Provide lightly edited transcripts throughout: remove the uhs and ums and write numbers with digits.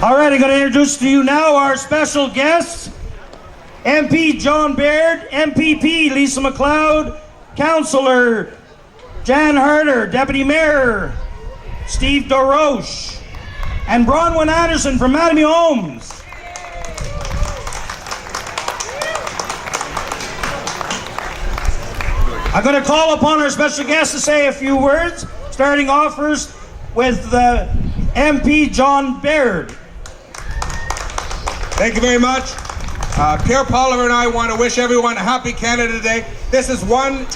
All right, I'm going to introduce to you now our special guests, MP John Baird, MPP Lisa MacLeod, Councillor Jan Herder, Deputy Mayor Steve Dersoches, and Bronwyn Anderson from Mattamy Homes. I'm going to call upon our special guest to say a few words, starting off first with MP John Baird. Thank you very much. Pierre Poliver and I want to wish everyone a happy Canada Day. This is one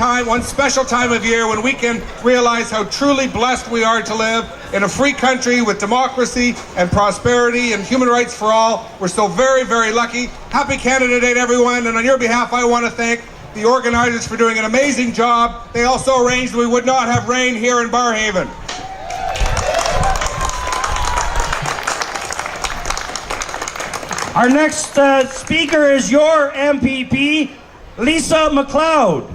special time of year when we can realize how truly blessed we are to live in a free country with democracy and prosperity and human rights for all. We're so very, very lucky. Happy Canada Day to everyone, and on your behalf I want to thank the organizers for doing an amazing job. They also arranged we would not have rain here in Barrhaven. Our next speaker is your MPP, Lisa MacLeod.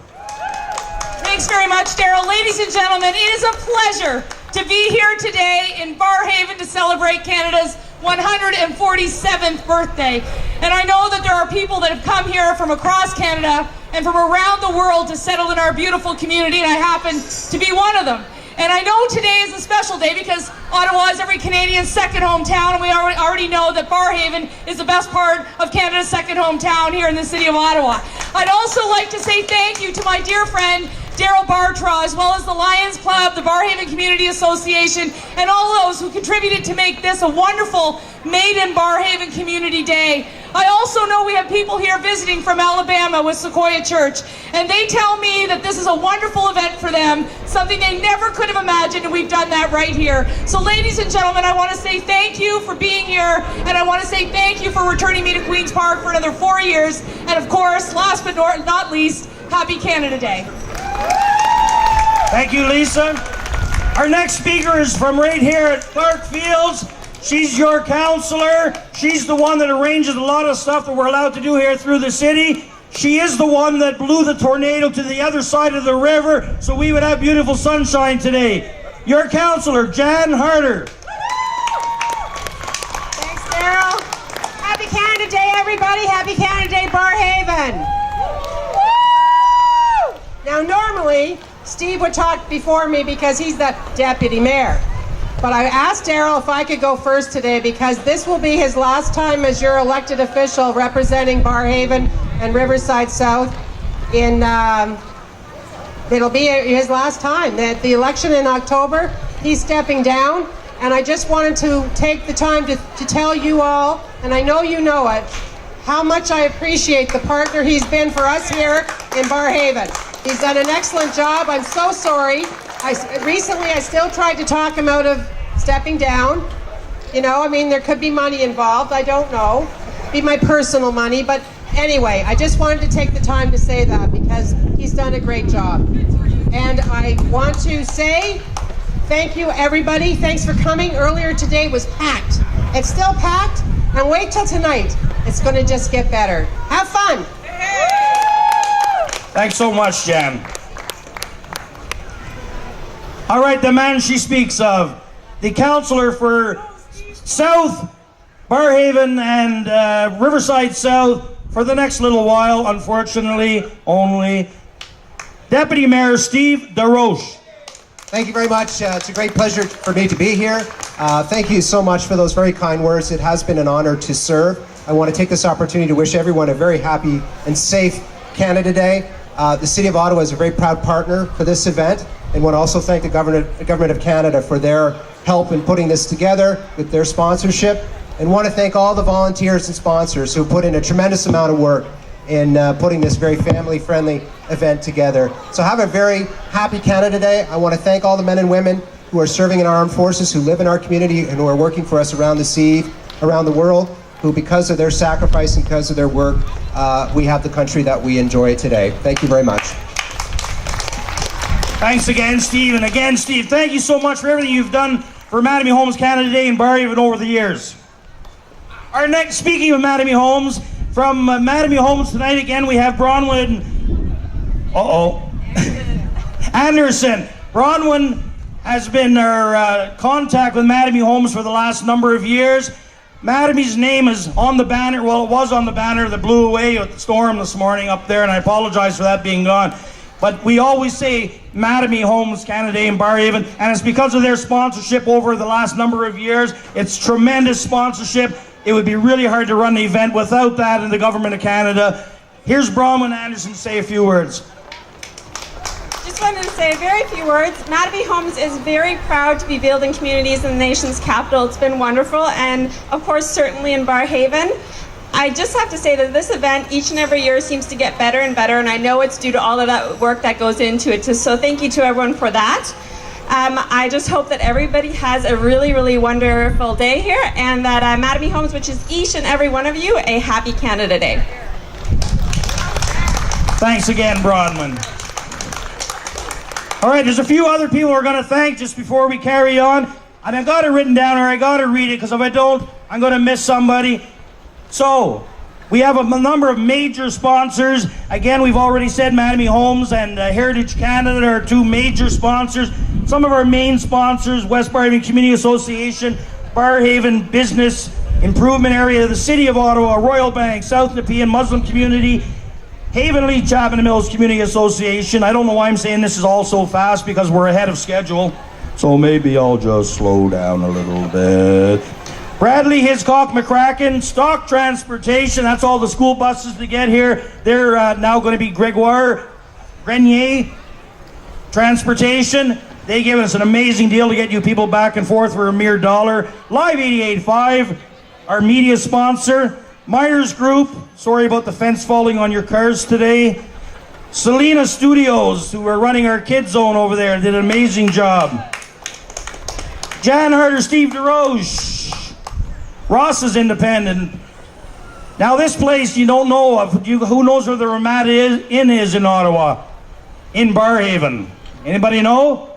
Thanks very much, Daryl. Ladies and gentlemen, it is a pleasure to be here today in Barrhaven to celebrate Canada's 147th birthday. And I know that there are people that have come here from across Canada and from around the world to settle in our beautiful community, and I happen to be one of them. And I know today is a special day because Ottawa is every Canadian's second hometown, and we already know that Barrhaven is the best part of Canada's second hometown here in the city of Ottawa. I'd also like to say thank you to my dear friend Daryl Bartra, as well as the Lions Club, the Barrhaven Community Association, and all those who contributed to make this a wonderful Made in Barrhaven Community Day. I also know we have people here visiting from Alabama with Sequoia Church, and they tell me that this is a wonderful event for them, something they never could have imagined, and we've done that right here. So ladies and gentlemen, I want to say thank you for being here, and I want to say thank you for returning me to Queen's Park for another 4 years, and of course, last but not least, Happy Canada Day. Thank you, Lisa. Our next speaker is from right here at Clark Fields. She's your councillor. She's the one that arranges a lot of stuff that we're allowed to do here through the city. She is the one that blew the tornado to the other side of the river so we would have beautiful sunshine today. Your councillor, Jan Herder. Thanks, Daryl. Happy Canada Day, everybody. Happy Canada Day, Barrhaven. Now, normally, Steve would talk before me because he's the deputy mayor. But I asked Daryl if I could go first today because this will be his last time as your elected official representing Barrhaven and Riverside South. It'll be his last time. At the election in October, he's stepping down. And I just wanted to take the time to tell you all, and I know you know it, how much I appreciate the partner he's been for us here in Barrhaven. He's done an excellent job. I'm so sorry. Recently, I still tried to talk him out of stepping down. You know, I mean, there could be money involved. I don't know. Be my personal money. But anyway, I just wanted to take the time to say that because he's done a great job. And I want to say thank you, everybody. Thanks for coming. Earlier today was packed. It's still packed. And wait till tonight. It's going to just get better. Have fun. Thanks so much, Jan. All right, the man she speaks of, the councillor for South, Barrhaven and Riverside South for the next little while, unfortunately, only Deputy Mayor Steve Dersoches. Thank you very much. It's a great pleasure for me to be here. Thank you so much for those very kind words. It has been an honor to serve. I want to take this opportunity to wish everyone a very happy and safe Canada Day. The City of Ottawa is a very proud partner for this event, and want to also thank the Government of Canada for their help in putting this together with their sponsorship, and want to thank all the volunteers and sponsors who put in a tremendous amount of work in putting this very family-friendly event together. So have a very happy Canada Day. I want to thank all the men and women who are serving in our armed forces, who live in our community, and who are working for us around the sea, around the world, who, because of their sacrifice and because of their work, we have the country that we enjoy today. Thank you very much. Thanks again, Steve. And again, Steve, thank you so much for everything you've done for Mattamy Homes Canada Day and Barrhaven over the years. Our next, speaking of Mattamy Homes, from Mattamy Homes tonight again, we have Bronwyn Anderson. Bronwyn has been our contact with Mattamy Homes for the last number of years. Madamie's name is on the banner. Well, it was on the banner that blew away with the storm this morning up there, and I apologize for that being gone. But we always say Madamie Homes Canada in Barrhaven, and it's because of their sponsorship over the last number of years. It's tremendous sponsorship. It would be really hard to run the event without that in the Government of Canada. Here's Bronwyn Anderson to say a few words. Just wanted to say very few words. Madamie Homes is very proud to be building communities in the nation's capital. It's been wonderful, and of course certainly in Barrhaven. I just have to say that this event each and every year seems to get better and better, and I know it's due to all of that work that goes into it. So thank you to everyone for that. I just hope that everybody has a really, really wonderful day here, and that Madamie Homes wishes each and every one of you a happy Canada Day. Thanks again, Bronwyn. All right, there's a few other people we're going to thank just before we carry on. And I got it written down, or I got to read it, because if I don't, I'm going to miss somebody. So, we have a number of major sponsors. Again, we've already said Madamie Homes and Heritage Canada are two major sponsors. Some of our main sponsors, West Barrhaven Community Association, Barrhaven Business Improvement Area, the City of Ottawa, Royal Bank, South Nepean Muslim Community, Havenly Chapman Mills Community Association. I don't know why I'm saying this is all so fast, because we're ahead of schedule. So maybe I'll just slow down a little bit. Bradley Hiscock McCracken, Stock Transportation, that's all the school buses to get here. They're now going to be Gregoire Grenier Transportation. They gave us an amazing deal to get you people back and forth for a mere $1. Live 88.5, our media sponsor. Myers Group, sorry about the fence falling on your cars today. Selena Studios, who are running our kids zone over there, did an amazing job. Jan Harder, Steve DeRoche, Ross's Independent. Now this place you don't know of. Who knows where the Ramada Inn is in Ottawa? In Barrhaven. Anybody know?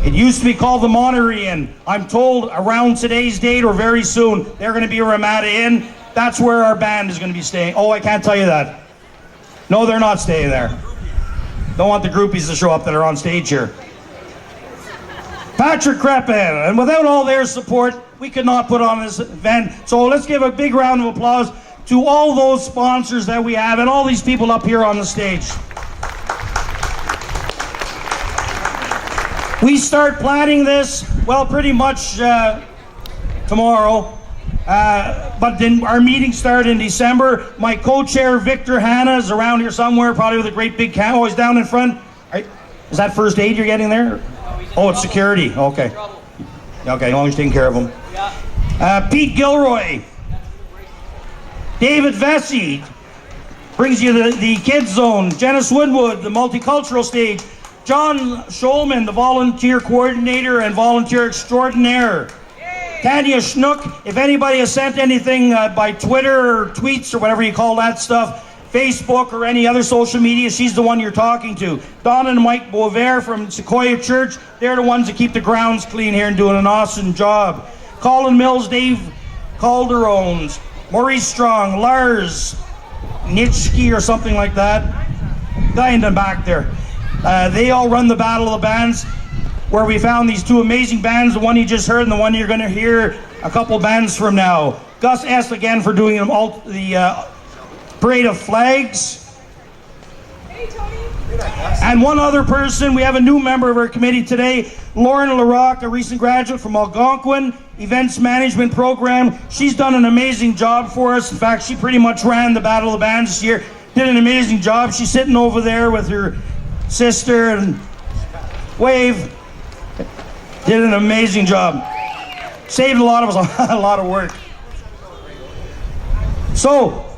It used to be called the Monterey Inn. I'm told around today's date or very soon, they're going to be a Ramada Inn. That's where our band is going to be staying. Oh, I can't tell you that. No, they're not staying there. Don't want the groupies to show up that are on stage here. Patrick Crepin, and without all their support, we could not put on this event. So let's give a big round of applause to all those sponsors that we have and all these people up here on the stage. We start planning this, well, pretty much tomorrow. But then our meetings start in December. My co-chair, Victor Hanna, is around here somewhere, probably with a great big can. Oh, he's down in front. Is that first aid you're getting there? Oh, it's security. Okay. Okay, as long as you're taking care of him. Pete Gilroy. David Vesey brings you the kids zone. Janice Woodwood, the multicultural stage. John Scholman, the volunteer coordinator and volunteer extraordinaire. Tanya Schnook, if anybody has sent anything by Twitter or tweets or whatever you call that stuff, Facebook or any other social media, she's the one you're talking to. Don and Mike Boisvert from Sequoia Church, they're the ones that keep the grounds clean here and doing an awesome job. Colin Mills, Dave Calderones, Maurice Strong, Lars Nitschke or something like that. Guy in the back there. They all run the Battle of the Bands, where we found these two amazing bands, the one you just heard and the one you're going to hear a couple bands from now. Gus S. again for doing the Parade of Flags. Hey, Tony. And one other person, we have a new member of our committee today, Lauren LaRocque, a recent graduate from Algonquin Events Management Program. She's done an amazing job for us. In fact, she pretty much ran the Battle of the Bands this year. Did an amazing job. She's sitting over there with her sister and wave. Did an amazing job. Saved a lot of us a lot of work. So,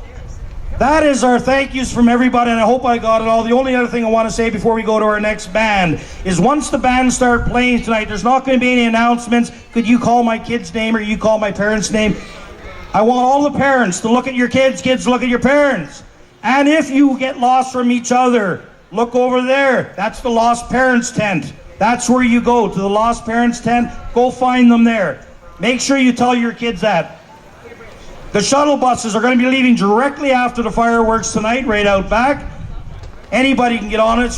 that is our thank yous from everybody, and I hope I got it all. The only other thing I want to say before we go to our next band is once the band start playing tonight, there's not going to be any announcements. Could you call my kid's name or you call my parents' name? I want all the parents to look at your kids, kids look at your parents. And if you get lost from each other, look over there. That's the Lost Parents tent. That's where you go, to the Lost Parents tent. Go find them there. Make sure you tell your kids that. The shuttle buses are going to be leaving directly after the fireworks tonight, right out back. Anybody can get on it.